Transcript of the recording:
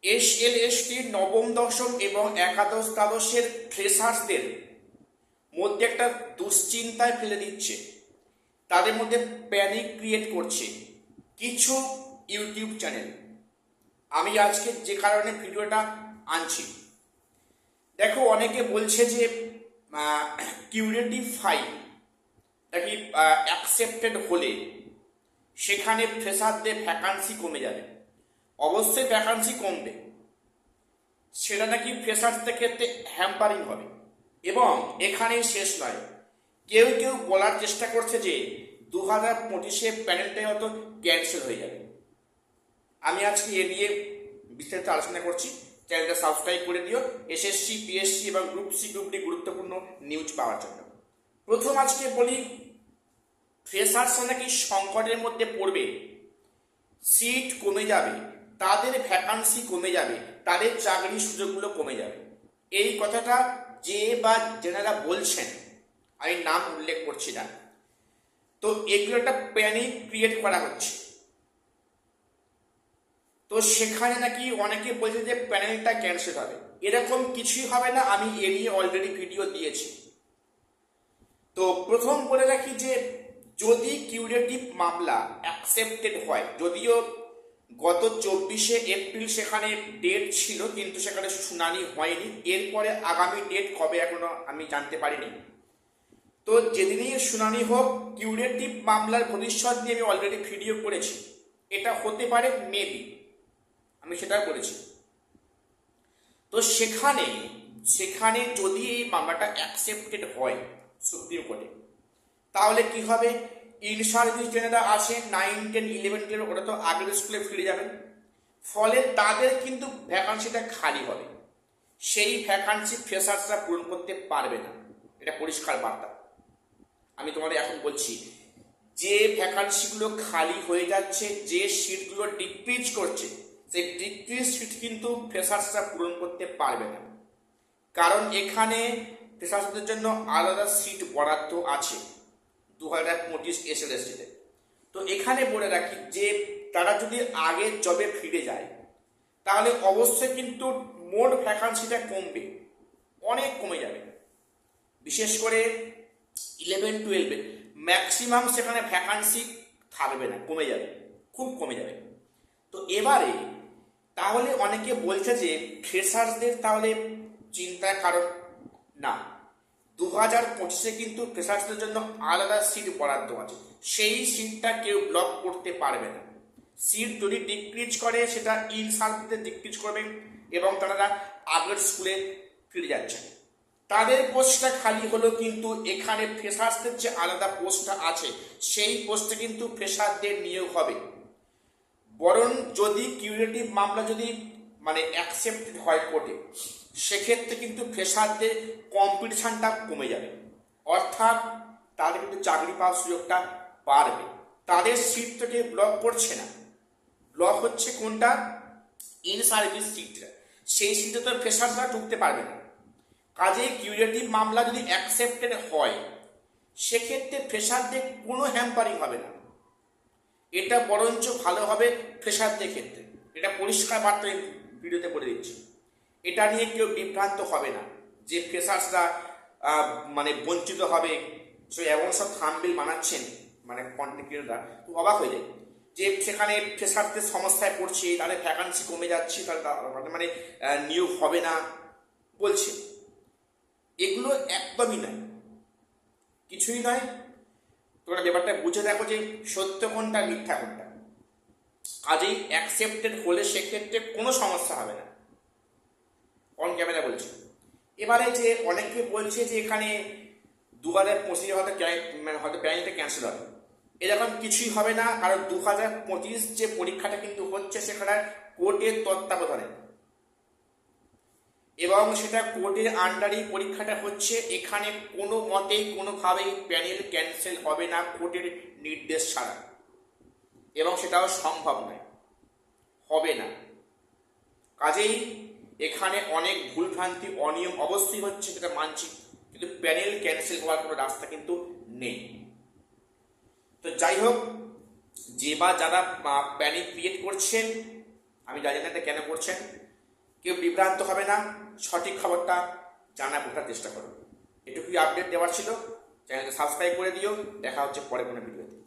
SLST নবম দশম এবং একাদশ দ্বাদশের ফ্রেশার্সদের মধ্যে একটা দুশ্চিন্তায় ফেলে দিচ্ছে, তাদের মধ্যে প্যানিক ক্রিয়েট করছে কিছু ইউটিউব চ্যানেল। আমি আজকে যে কারণে ভিডিওটা আনছি, দেখো অনেকে বলছে যে কিউরেটিভ ফাইল নাকি অ্যাকসেপ্টেড হলে সেখানে ফ্রেশারদের ভ্যাকান্সি কমে যাবে। অবশ্যই ভ্যাকান্সি কমবে, সেটা নাকি ফ্রেশার্সদের ক্ষেত্রে হ্যাম্পারিং হবে। এবং এখানেই শেষ নয়, কেউ কেউ বলার চেষ্টা করছে যে 2025 প্যানেলটাই হয়তো ক্যান্সেল হয়ে যাবে। আমি আজকে এ নিয়ে বিস্তারিত আলোচনা করছি। চ্যানেলটা সাবস্ক্রাইব করে দিও SSC, PSC এবং গ্রুপ সি, গ্রুপ ডি গুরুত্বপূর্ণ নিউজ পাওয়ার জন্য। প্রথম আজকে বলি, ফ্রেশার্স নাকি সংকটের মধ্যে পড়বে, সিট কমে যাবে, তাদের ভ্যাকান্সি কমে যাবে, তাদের চাকরির সুযোগগুলো কমে যাবে। এই কথাটা যে বা যেনারা বলছেন, আমি নাম উল্লেখ করছি না, তো এগুলো একটা প্যানিক ক্রিয়েট করা হচ্ছে। তো সেখানে নাকি অনেকে বলছে যে প্যানেলটা ক্যান্সেল হবে। এরকম কিছুই হবে না, আমি এ নিয়ে অলরেডি ভিডিও দিয়েছি। তো প্রথম বলে রাখি যে যদি কিউরেটিভ মামলা অ্যাকসেপ্টেড হয়, যদিও গত 24শে এপ্রিল সেখানে ডেট ছিল কিন্তু সেখানে শুনানি হয়নি, এরপরে আগামী ডেট কবে এখনো আমি জানতে পারিনি। তো যেদিনই শুনানি হোক, কিউরেটিভ মামলার ভবিষ্যৎ নিয়ে আমি অলরেডি ভিডিও করেছি। এটা হতে পারে মেবি, আমি সেটা বলেছি। তো সেখানে যদি এই মামলাটা অ্যাকসেপ্টেড হয় সুপ্রিম কোর্টে, তাহলে কি হবে, ইন সার্ভিস যারা আছে 9, 10, 11, 12 ওরা তো আগের স্কুলে ফিরে যাবেন। ফলে তাদের কিন্তু ভ্যাকান্সিটা খালি হবে, সেই ভ্যাকান্সি ফ্রেশার্সরা পূরণ করতে পারবে না। এটা পরিষ্কার বার্তা। আমি তোমাদের এখন বলছি, যে ভ্যাকান্সিগুলো খালি হয়ে যাচ্ছে, যে সিটগুলো ডিক্রিজ করছে, সেই ডিক্রিজ সিট কিন্তু ফ্রেশার্সরা পূরণ করতে পারবে না। কারণ এখানে ফ্রেশার্সদের জন্য আলাদা সিট বরাদ্দ আছে 2025 SLST-তে। তো এখানে বলে রাখি যে তারা যদি আগের জবে ফিরে যায়, তাহলে অবশ্যই কিন্তু মোট ভ্যাকান্সিটা কমবে, অনেক কমে যাবে। বিশেষ করে 11, 12 ম্যাক্সিমাম সেখানে ভ্যাকান্সি থাকবে না, কমে যাবে, খুব কমে যাবে। তো এবারে তাহলে অনেকে বলছে যে ফ্রেশার্সদের তাহলে চিন্তার কারণ না, 2025-এ কিন্তু ফ্রেশার্সদের জন্য আলাদা সিট বরাদ্দ আছে, সেই সিটটা কেউ ব্লক করতে পারবে না। সিট যদি ডিক্রিজ করে সেটা ইন সার্ভিসে ডিক্রিজ করবে এবং তারা আগের স্কুলে ফিরে যাচ্ছে। তাদের পোস্টটা খালি হলো, কিন্তু এখানে ফ্রেশার্সদের যে আলাদা পোস্টটা আছে সেই পোস্টে কিন্তু ফ্রেশারদের নিয়োগ হবে। বরং যদি কিউরেটিভ মামলা যদি অ্যাকসেপ্টেড হয় কোর্টে, সেক্ষেত্রে কিন্তু ফ্রেশারদের কম্পিটিশনটা কমে যাবে, অর্থাৎ তাদের কিন্তু চাকরি পাওয়ার সুযোগটা বাড়বে। তাদের সিট থেকে ব্লক করছে না, ব্লক হচ্ছে কোনটা, ইন সার্ভিস সিটটা, সেই সিটে তো ফ্রেশাররা ঢুকতে পারবে না। কাজেই কিউরেটিভ মামলা যদি অ্যাকসেপ্টেড হয়, সেক্ষেত্রে ফ্রেশারদের কোনো হ্যাম্পারিং হবে না, এটা বরঞ্চ ভালো হবে ফ্রেশারদের ক্ষেত্রে। এটা পরিষ্কার বার্তা ভিডিওতে বলে দিচ্ছি। এটা নিয়ে কেউ বিভ্রান্ত হবে না যে ফ্রেশার্সরা বঞ্চিত হবে। সো এমন সব থাম্বনেল বানাচ্ছেন কন্টেন্ট ক্রিয়েটররা, খুব অবাক হয়ে যায় যে সেখানে ফ্রেশারদের সমস্যায় পড়ছে, তাদের ভ্যাকান্সি কমে যাচ্ছে, তাদের নিয়োগ হবে না বলছে। এগুলো একদমই নয়, কিছুই নয়। তোমরা ব্যাপারটা বুঝে দেখো যে সত্য কোনটা, মিথ্যা কোনটা। কাজেই অ্যাকসেপ্টেড হলে সেক্ষেত্রে কোনো সমস্যা হবে না, অন ক্যামেরা বলছি। এবারে যে অনেকে বলছে যে এখানে 2025 হয়তো প্যানেলটা ক্যান্সেল হবে, এরকম কিছুই হবে না। কারণ 2025 যে পরীক্ষাটা কিন্তু হচ্ছে সেখানে কোর্টের তত্ত্বাবধানে, এবং সেটা কোর্টের আন্ডারেই পরীক্ষাটা হচ্ছে। এখানে কোনো মতেই কোনোভাবেই প্যানেল ক্যান্সেল হবে না কোর্টের নির্দেশ ছাড়া, এবং সেটাও সম্ভব নয়, হবে না। কাজেই এখানে অনেক ভুলভ্রান্তি, অনিয়ম অবশ্যই হচ্ছে, সেটা মানছি, কিন্তু প্যানেল ক্যান্সেল হওয়ার কোনো রাস্তা কিন্তু নেই। তো যাই হোক, যে বা যারা প্যানিক ক্রিয়েট করছেন, আমি জানি না এটা কেন করছেন, কেউ বিভ্রান্ত হবে না, সঠিক খবরটা জানা বোঝার চেষ্টা করো। এটুকুই আপডেট দেওয়ার ছিল। চ্যানেলকে সাবস্ক্রাইব করে দিও। দেখা হচ্ছে পরে কোনো ভিডিওতে।